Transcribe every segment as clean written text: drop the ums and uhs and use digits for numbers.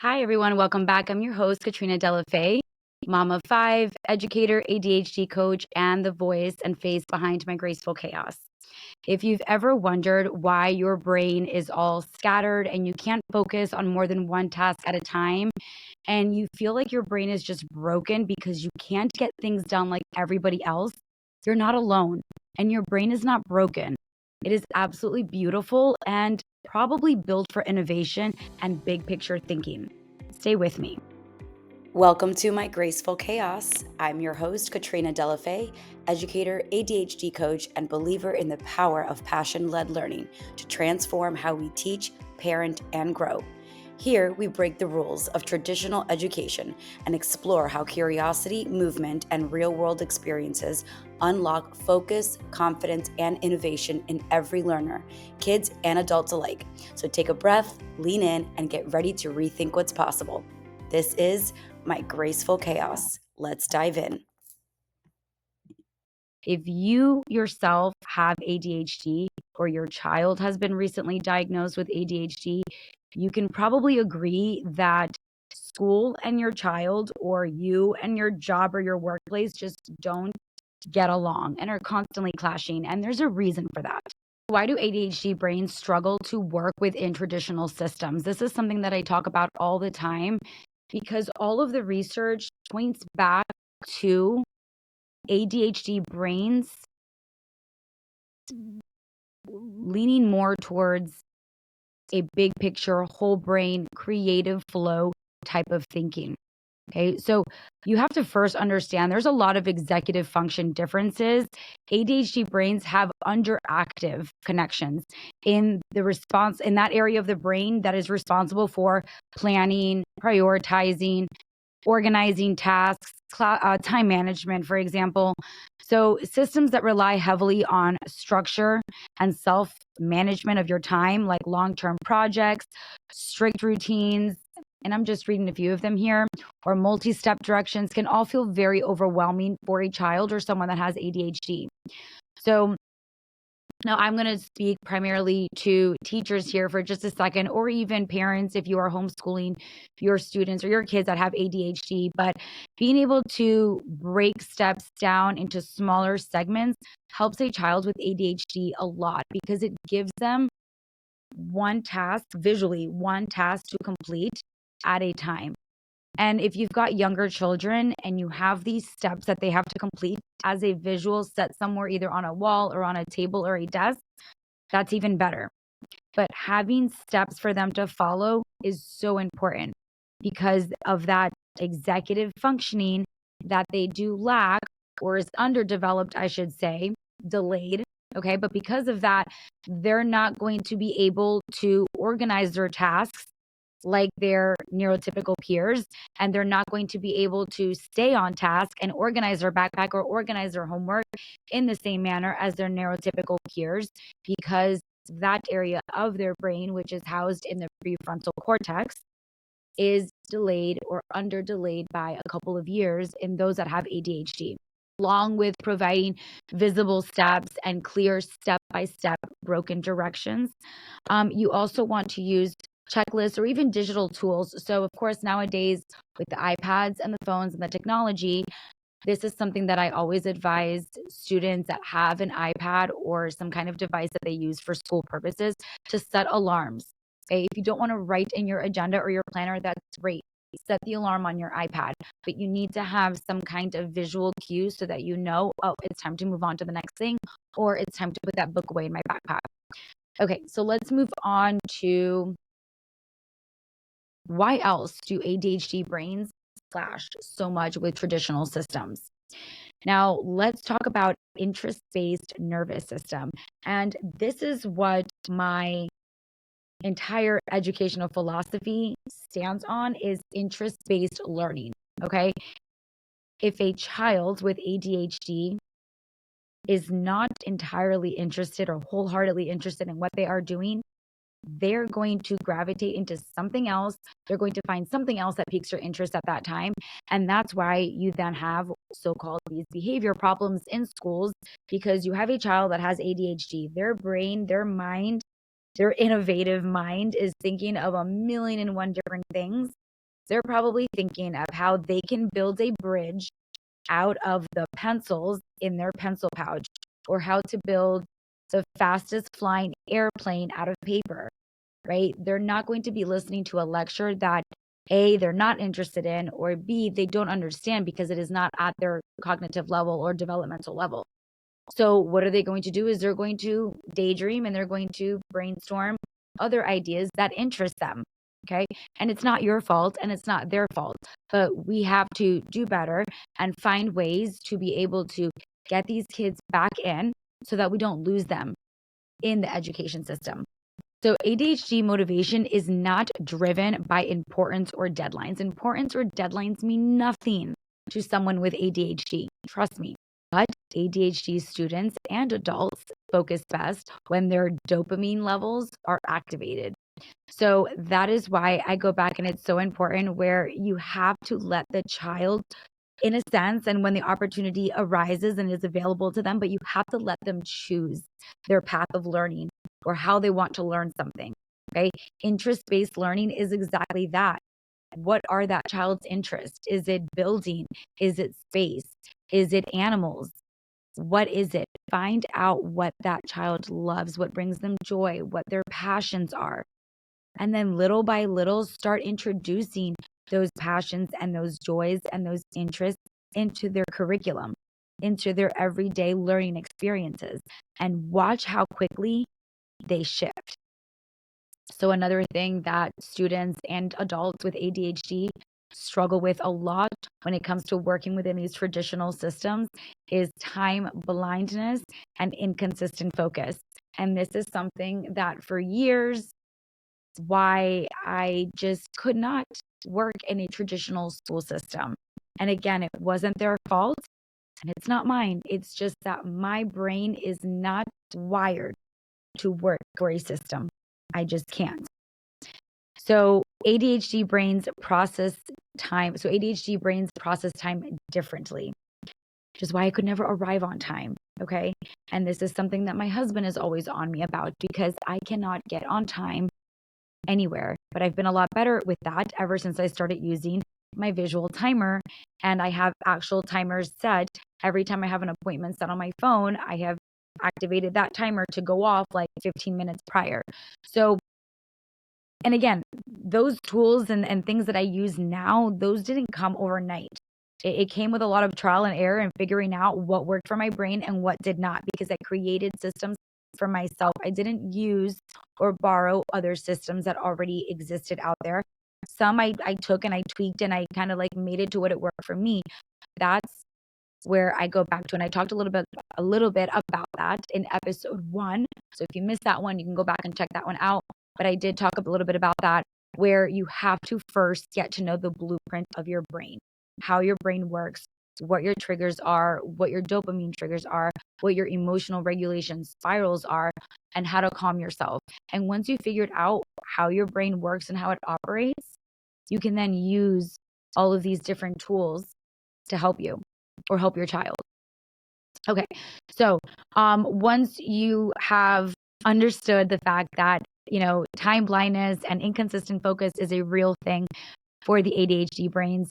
Hi, everyone. Welcome back. I'm your host, Katrina Delafay, mom of five, educator, ADHD coach, and the voice and face behind my graceful chaos. If you've ever wondered why your brain is all scattered and you can't focus on more than one task at a time, and you feel like your brain is just broken because you can't get things done like everybody else, you're not alone. And your brain is not broken. It is absolutely beautiful and probably built for innovation and big picture thinking. Stay with me. Welcome to my graceful chaos. I'm your host, Katrina Delafay, educator, ADHD coach, and believer in the power of passion-led learning to transform how we teach, parent, and grow. Here, we break the rules of traditional education and explore how curiosity, movement, and real-world experiences unlock focus, confidence, and innovation in every learner, kids and adults alike. So take a breath, lean in, and get ready to rethink what's possible. This is my graceful chaos. Let's dive in. If you yourself have ADHD or your child has been recently diagnosed with ADHD, you can probably agree that school and your child, or you and your job or your workplace, just don't get along and are constantly clashing. And there's a reason for that. Why do ADHD brains struggle to work within traditional systems? This is something that I talk about all the time because all of the research points back to ADHD brains leaning more towards a big picture, whole brain, creative flow type of thinking. Okay, so you have to first understand there's a lot of executive function differences. ADHD brains have underactive connections in the response in that area of the brain that is responsible for planning, prioritizing, organizing tasks, time management, for example. So, systems that rely heavily on structure and self management of your time, like long term projects, strict routines, and I'm just reading a few of them here, or multi step directions, can all feel very overwhelming for a child or someone that has ADHD. So, now, I'm going to speak primarily to teachers here for just a second, or even parents if you are homeschooling your students or your kids that have ADHD. But being able to break steps down into smaller segments helps a child with ADHD a lot because it gives them one task, visually, one task to complete at a time. And if you've got younger children and you have these steps that they have to complete as a visual set somewhere, either on a wall or on a table or a desk, that's even better. But having steps for them to follow is so important because of that executive functioning that they do lack, or is underdeveloped, I should say, delayed. Okay. But because of that, they're not going to be able to organize their tasks like their neurotypical peers, and they're not going to be able to stay on task and organize their backpack or organize their homework in the same manner as their neurotypical peers, because that area of their brain, which is housed in the prefrontal cortex, is delayed or under delayed by a couple of years in those that have ADHD. Along with providing visible steps and clear step by step broken directions, you also want to use checklists or even digital tools. So, of course, nowadays with the iPads and the phones and the technology, this is something that I always advise students that have an iPad or some kind of device that they use for school purposes to set alarms. Okay, if you don't want to write in your agenda or your planner, that's great. Set the alarm on your iPad, but you need to have some kind of visual cue so that you know, oh, it's time to move on to the next thing, or it's time to put that book away in my backpack. Okay, so let's move on to why else do ADHD brains clash so much with traditional systems? Now, let's talk about interest-based nervous system. And this is what my entire educational philosophy stands on, is interest-based learning. Okay? If a child with ADHD is not entirely interested or wholeheartedly interested in what they are doing, they're going to gravitate into something else. They're going to find something else that piques your interest at that time. And that's why you then have so-called these behavior problems in schools, because you have a child that has ADHD. Their brain, their mind, their innovative mind is thinking of a million and one different things. they're probably thinking of how they can build a bridge out of the pencils in their pencil pouch, or how to build the fastest flying airplane out of paper, right? They're not going to be listening to a lecture that A, they're not interested in, or B, they don't understand because it is not at their cognitive level or developmental level. So what are they going to do is they're going to daydream and they're going to brainstorm other ideas that interest them. Okay. And it's not your fault and it's not their fault, but we have to do better and find ways to be able to get these kids back in so that we don't lose them in the education system. So ADHD motivation is not driven by importance or deadlines. Importance or deadlines mean nothing to someone with ADHD. Trust me. But ADHD students and adults focus best when their dopamine levels are activated. So that is why I go back, and it's so important where you have to let the child, in a sense, and when the opportunity arises and is available to them, but you have to let them choose their path of learning or how they want to learn something. Okay. Interest-based learning is exactly that. What are that child's interests? Is it building? Is it space? Is it animals? What is it? Find out what that child loves, what brings them joy, what their passions are. And then little by little, start introducing those passions and those joys and those interests into their curriculum, into their everyday learning experiences, and watch how quickly they shift. So another thing that students and adults with ADHD struggle with a lot when it comes to working within these traditional systems is time blindness and inconsistent focus. And this is something that for years, why I just could not work in a traditional school system. And again, it wasn't their fault and it's not mine. It's just that my brain is not wired to work for a system. I just can't. So ADHD brains process time. So ADHD brains process time differently, which is why I could never arrive on time. Okay. And this is something that my husband is always on me about because I cannot get on time anywhere. But I've been a lot better with that ever since I started using my visual timer. And I have actual timers set. Every time I have an appointment set on my phone, I have activated that timer to go off like 15 minutes prior. So, and again, those tools and things that I use now, those didn't come overnight. It came with a lot of trial and error and figuring out what worked for my brain and what did not, because I created systems for myself. I didn't use or borrow other systems that already existed out there. Some I took and I tweaked and I kind of like made it to what it worked for me. That's where I go back to, and I talked a little bit about that in episode 1. So if you missed that one, you can go back and check that one out. But I did talk a little bit about that, where you have to first get to know the blueprint of your brain, how your brain works, what your triggers are, what your dopamine triggers are, what your emotional regulation spirals are, and how to calm yourself. And once you figured out how your brain works and how it operates, you can then use all of these different tools to help you or help your child. Okay. So, once you have understood the fact that, time blindness and inconsistent focus is a real thing for the ADHD brains,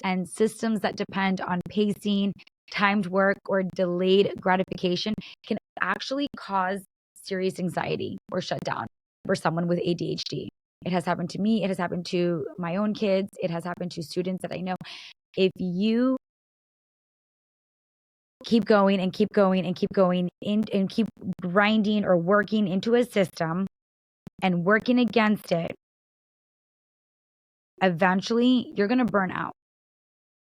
and systems that depend on pacing, timed work, or delayed gratification can actually cause serious anxiety or shutdown for someone with ADHD. It has happened to me. It has happened to my own kids. It has happened to students that I know. If you keep going and keep going and keep going and keep grinding or working into a system and working against it, eventually you're going to burn out.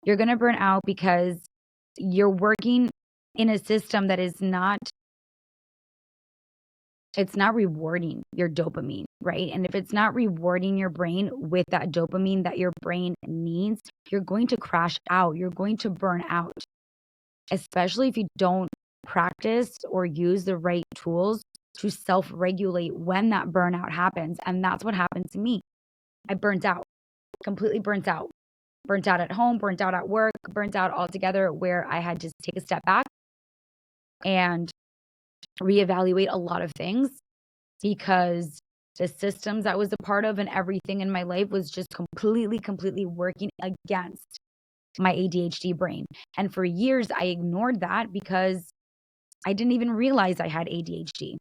You're going to burn out because you're working in a system that is not, it's not rewarding your dopamine, right? And if it's not rewarding your brain with that dopamine that your brain needs, you're going to crash out. You're going to burn out, especially if you don't practice or use the right tools to self-regulate when that burnout happens. And that's what happened to me. I burnt out, completely burnt out at home, burnt out at work, burnt out altogether, where I had to take a step back and reevaluate a lot of things, because the systems I was a part of and everything in my life was just completely working against my ADHD brain. And for years, I ignored that because I didn't even realize I had ADHD.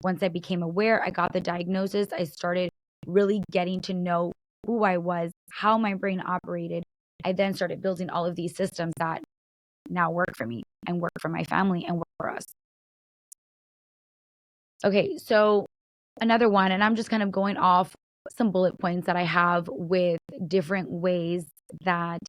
Once I became aware, I got the diagnosis, I started really getting to know who I was, how my brain operated. I then started building all of these systems that now work for me and work for my family and work for us. Okay, so another one, and I'm just kind of going off some bullet points that I have with different ways that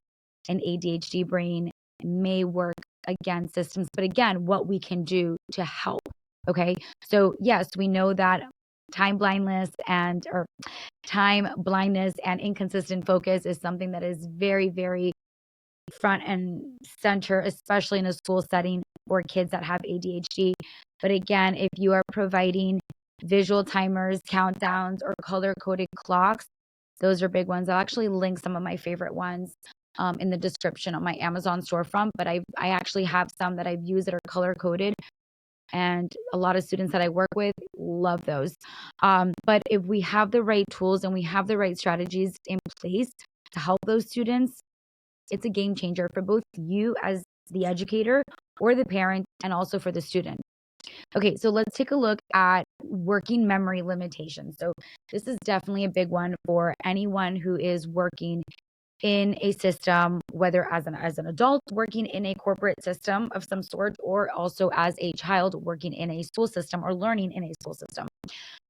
an ADHD brain may work against systems, but again, what we can do to help. Okay, so yes, we know that time blindness and or time blindness and inconsistent focus is something that is very front and center, especially in a school setting or kids that have ADHD. But again, if you are providing visual timers, countdowns, or color coded clocks, those are big ones. I'll actually link some of my favorite ones in the description on my Amazon storefront. But I actually have some that I've used that are color coded. And a lot of students that I work with love those. But if we have the right tools and we have the right strategies in place to help those students, it's a game changer for both you as the educator or the parent and also for the student. Okay, so let's take a look at working memory limitations. So this is definitely a big one for anyone who is working in a system, whether as an adult working in a corporate system of some sort, or also as a child working in a school system or learning in a school system.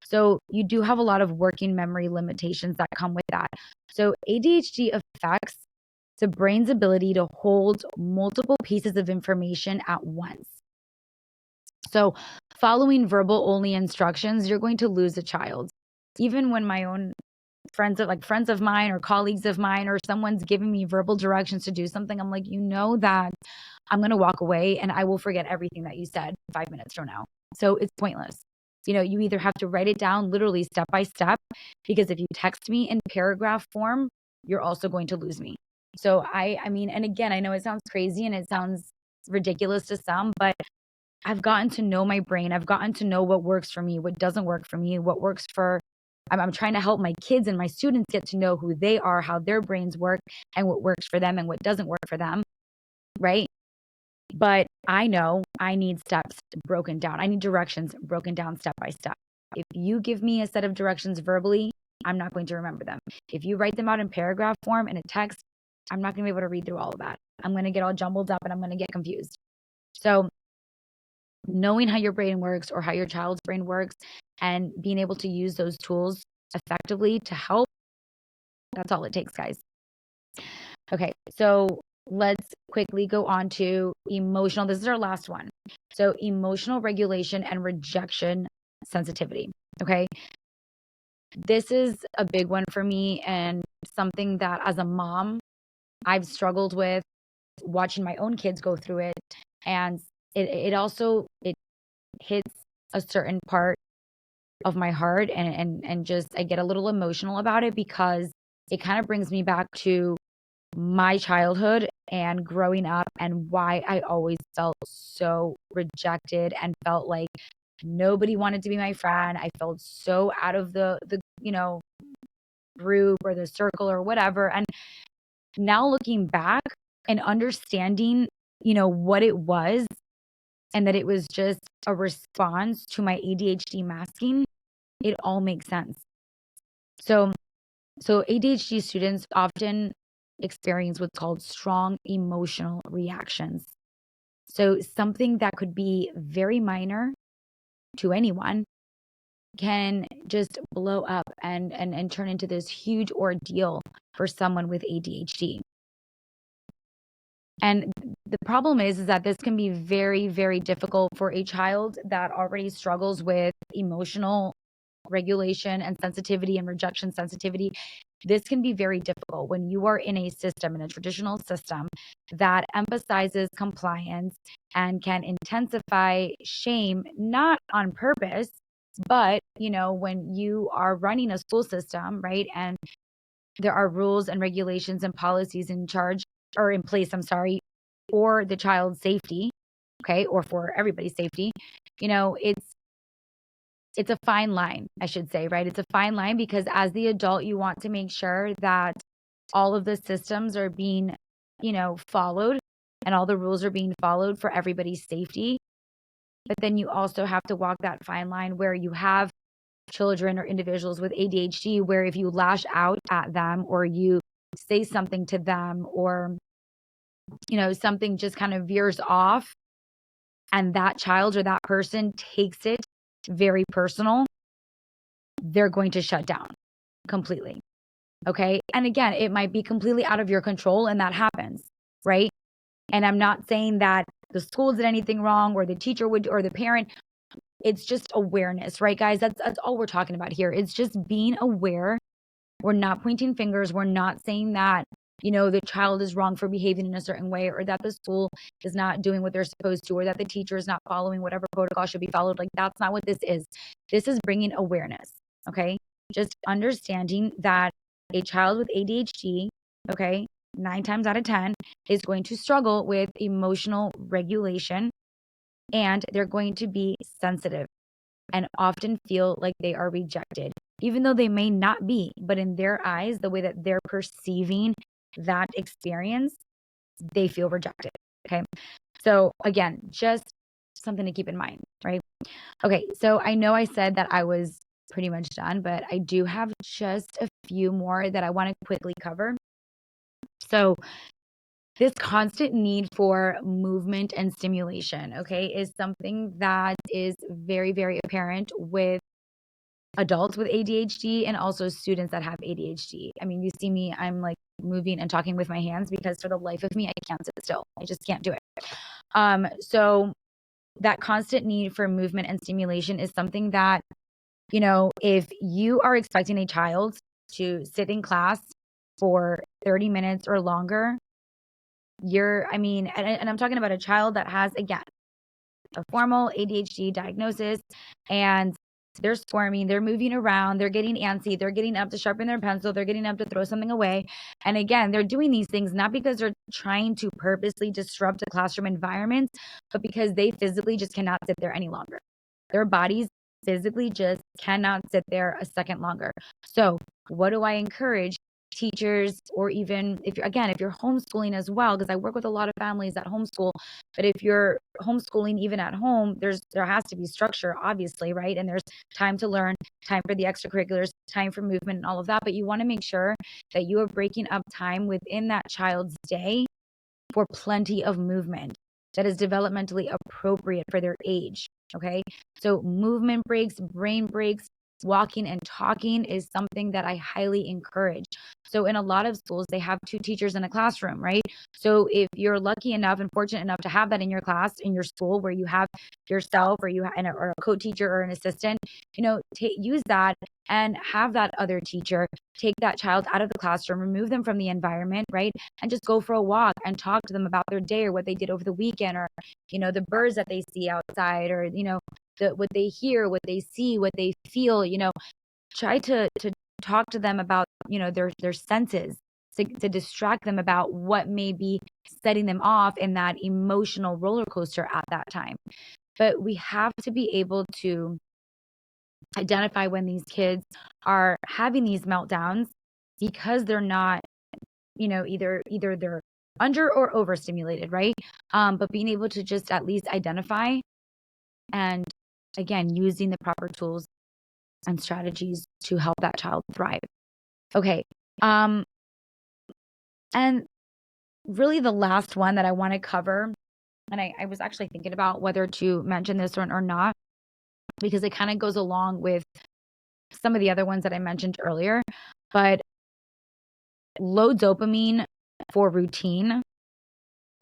So you do have a lot of working memory limitations that come with that. So ADHD affects the brain's ability to hold multiple pieces of information at once. So following verbal only instructions, you're going to lose a child. Even when my own friends of mine or colleagues of mine or someone's giving me verbal directions to do something, I'm like, you know that I'm going to walk away and I will forget everything that you said 5 minutes from now. So it's pointless. You either have to write it down literally step by step, because if you text me in paragraph form, you're also going to lose me. So I mean, and again, I know it sounds crazy and it sounds ridiculous to some, but I've gotten to know my brain. I've gotten to know what works for me, what doesn't work for me, what works for. I'm trying to help my kids and my students get to know who they are, how their brains work, and what works for them and what doesn't work for them. Right. But I know I need steps broken down. I need directions broken down step by step. If you give me a set of directions verbally, I'm not going to remember them. If you write them out in paragraph form in a text, I'm not going to be able to read through all of that. I'm going to get all jumbled up and I'm going to get confused. So knowing how your brain works or how your child's brain works and being able to use those tools effectively to help, that's all it takes, guys. Okay, so let's quickly go on to emotional. This is our last one. So emotional regulation and rejection sensitivity. Okay. This is a big one for me and something that as a mom, I've struggled with watching my own kids go through it. And it also hits a certain part of my heart and just I get a little emotional about it because it kind of brings me back to my childhood and growing up and why I always felt so rejected and felt like nobody wanted to be my friend. I felt so out of the group or the circle or whatever. And now looking back and understanding, what it was and that it was just a response to my ADHD masking, it all makes sense. So ADHD students often experience what's called strong emotional reactions. So something that could be very minor to anyone can just blow up and turn into this huge ordeal for someone with ADHD. And the problem is that this can be very difficult for a child that already struggles with emotional regulation and sensitivity and rejection sensitivity. This can be very difficult when you are in a system, in a traditional system that emphasizes compliance and can intensify shame, not on purpose, but, when you are running a school system, right? And there are rules and regulations and policies in charge or in place, for the child's safety, okay, or for everybody's safety, it's it's a fine line, I should say, right? It's a fine line because as the adult, you want to make sure that all of the systems are being, followed and all the rules are being followed for everybody's safety. But then you also have to walk that fine line where you have children or individuals with ADHD, where if you lash out at them or you say something to them or, something just kind of veers off and that child or that person takes it very personal, they're going to shut down completely. Okay. And again, it might be completely out of your control and that happens, right? And I'm not saying that the school did anything wrong or the teacher would or the parent. It's just awareness, right, guys? That's all we're talking about here. It's just being aware. We're not pointing fingers. We're not saying that, the child is wrong for behaving in a certain way or that the school is not doing what they're supposed to or that the teacher is not following whatever protocol should be followed. Like, that's not what this is. This is bringing awareness, okay? Just understanding that a child with ADHD, okay, 9 times out of 10 is going to struggle with emotional regulation and they're going to be sensitive and often feel like they are rejected, even though they may not be. But in their eyes, the way that they're perceiving that experience, they feel rejected. Okay. So again, just something to keep in mind, right? Okay. So I know I said that I was pretty much done, but I do have just a few more that I want to quickly cover. So this constant need for movement and stimulation, okay, is something that is very, very apparent with adults with ADHD and also students that have ADHD. I mean, you see me, I'm like moving and talking with my hands because for the life of me, I can't sit still. I just can't do it. So that constant need for movement and stimulation is something that, if you are expecting a child to sit in class for 30 minutes or longer, and I'm talking about a child that has, again, a formal ADHD diagnosis and they're squirming, they're moving around, they're getting antsy, they're getting up to sharpen their pencil, they're getting up to throw something away. And again, they're doing these things not because they're trying to purposely disrupt a classroom environment, but because they physically just cannot sit there any longer. Their bodies physically just cannot sit there a second longer. So what do I encourage teachers, or even if you're homeschooling as well, because I work with a lot of families that homeschool, but if you're homeschooling even at home, there has to be structure, obviously, right? And there's time to learn, time for the extracurriculars, time for movement and all of that. But you want to make sure that you are breaking up time within that child's day for plenty of movement that is developmentally appropriate for their age. Okay. So movement breaks, brain breaks, walking and talking is something that I highly encourage. So in a lot of schools, they have 2 teachers in a classroom, right? So if you're lucky enough and fortunate enough to have that in your class, in your school, where you have yourself or or a co-teacher or an assistant, use that and have that other teacher take that child out of the classroom, remove them from the environment, right? And just go for a walk and talk to them about their day or what they did over the weekend or, the birds that they see outside or, what they hear, what they see, what they feel, try to talk to them about, their senses to distract them about what may be setting them off in that emotional roller coaster at that time. But we have to be able to identify when these kids are having these meltdowns because they're not, either they're under or overstimulated, right? But being able to just at least identify and again, using the proper tools and strategies to help that child thrive. Okay. And really the last one that I want to cover, and I was actually thinking about whether to mention this or not, because it kind of goes along with some of the other ones that I mentioned earlier, but low dopamine for routine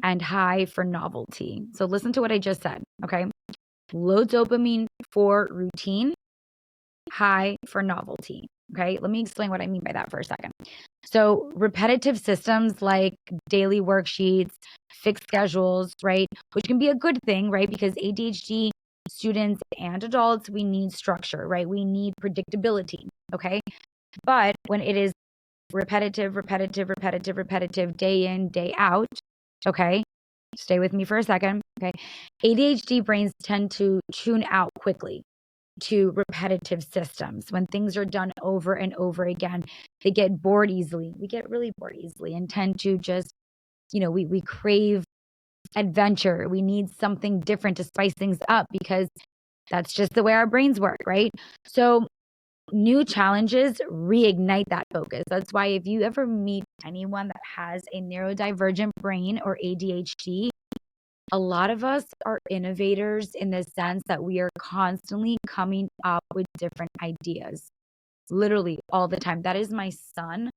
and high for novelty. So listen to what I just said, okay? Low dopamine for routine, high for novelty. Okay, let me explain what I mean by that for a second. So repetitive systems like daily worksheets, fixed schedules, right? Which can be a good thing, right? Because ADHD students and adults, we need structure, right? We need predictability, okay? But when it is repetitive, day in, day out, okay? Stay with me for a second, okay? ADHD brains tend to tune out quickly. to repetitive systems. When things are done over and over again, they get bored easily. We get really bored easily and tend to just, we crave adventure. We need something different to spice things up because that's just the way our brains work, right? So new challenges reignite that focus. That's why if you ever meet anyone that has a neurodivergent brain or ADHD, a lot of us are innovators in the sense that we are constantly coming up with different ideas, literally all the time. That is my son.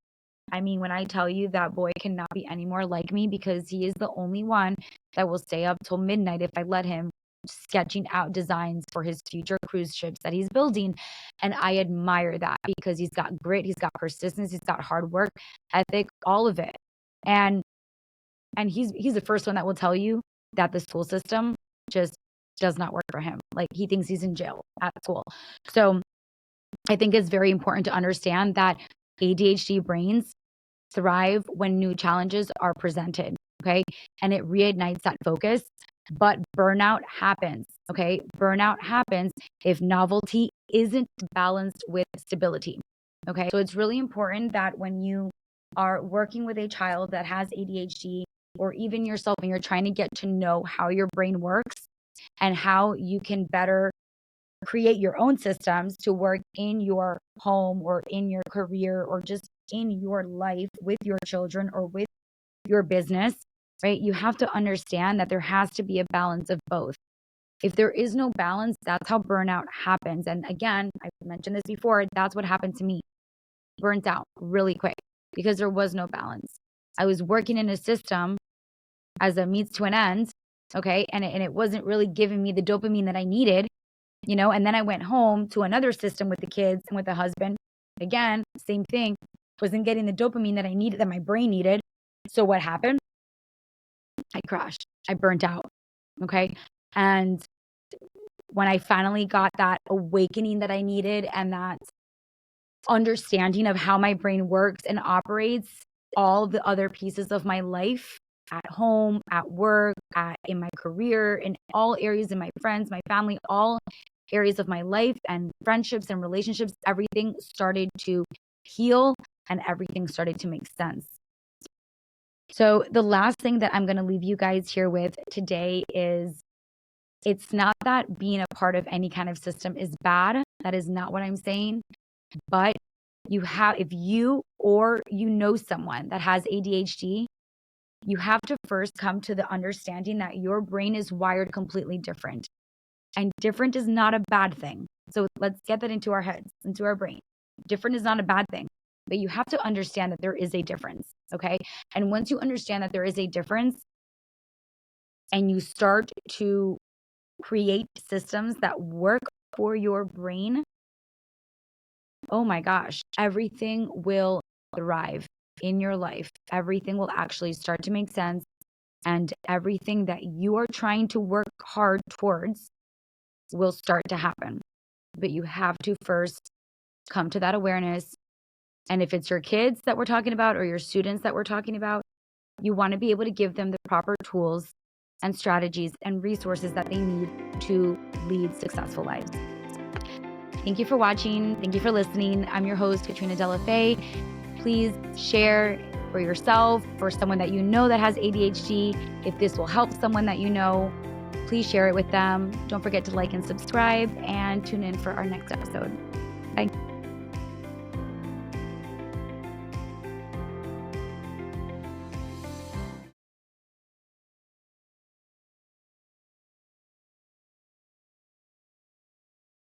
I mean, when I tell you that boy cannot be any more like me because he is the only one that will stay up till midnight if I let him, sketching out designs for his future cruise ships that he's building. And I admire that because he's got grit, he's got persistence, he's got hard work ethic, all of it. And he's the first one that will tell you that the school system just does not work for him. Like, he thinks he's in jail at school. So I think it's very important to understand that ADHD brains thrive when new challenges are presented, okay? And it reignites that focus. But burnout happens, okay? Burnout happens if novelty isn't balanced with stability, okay? So it's really important that when you are working with a child that has ADHD, or even yourself, and you're trying to get to know how your brain works and how you can better create your own systems to work in your home or in your career or just in your life with your children or with your business, right? You have to understand that there has to be a balance of both. If there is no balance, that's how burnout happens. And again, I've mentioned this before, that's what happened to me. Burnt out really quick because there was no balance. I was working in a system as a means to an end, okay? And it wasn't really giving me the dopamine that I needed, and then I went home to another system with the kids and with the husband. Again, same thing. Wasn't getting the dopamine that I needed, that my brain needed. So what happened? I crashed. I burnt out, okay? And when I finally got that awakening that I needed and that understanding of how my brain works and operates, all the other pieces of my life, at home, at work, in my career, in all areas, in my friends, my family, all areas of my life and friendships and relationships, everything started to heal and everything started to make sense. So the last thing that I'm going to leave you guys here with today is, it's not that being a part of any kind of system is bad. That is not what I'm saying. But if you or someone that has ADHD, you have to first come to the understanding that your brain is wired completely different. And different is not a bad thing. So let's get that into our heads, into our brain. Different is not a bad thing, but you have to understand that there is a difference, okay? And once you understand that there is a difference and you start to create systems that work for your brain, oh my gosh, everything will thrive in your life. Everything will actually start to make sense. And everything that you are trying to work hard towards will start to happen. But you have to first come to that awareness. And if it's your kids that we're talking about or your students that we're talking about, you want to be able to give them the proper tools and strategies and resources that they need to lead successful lives. Thank you for watching. Thank you for listening. I'm your host, Katrina Della Faye. Please share for yourself, for someone that you know that has ADHD. If this will help someone that you know, please share it with them. Don't forget to like and subscribe and tune in for our next episode.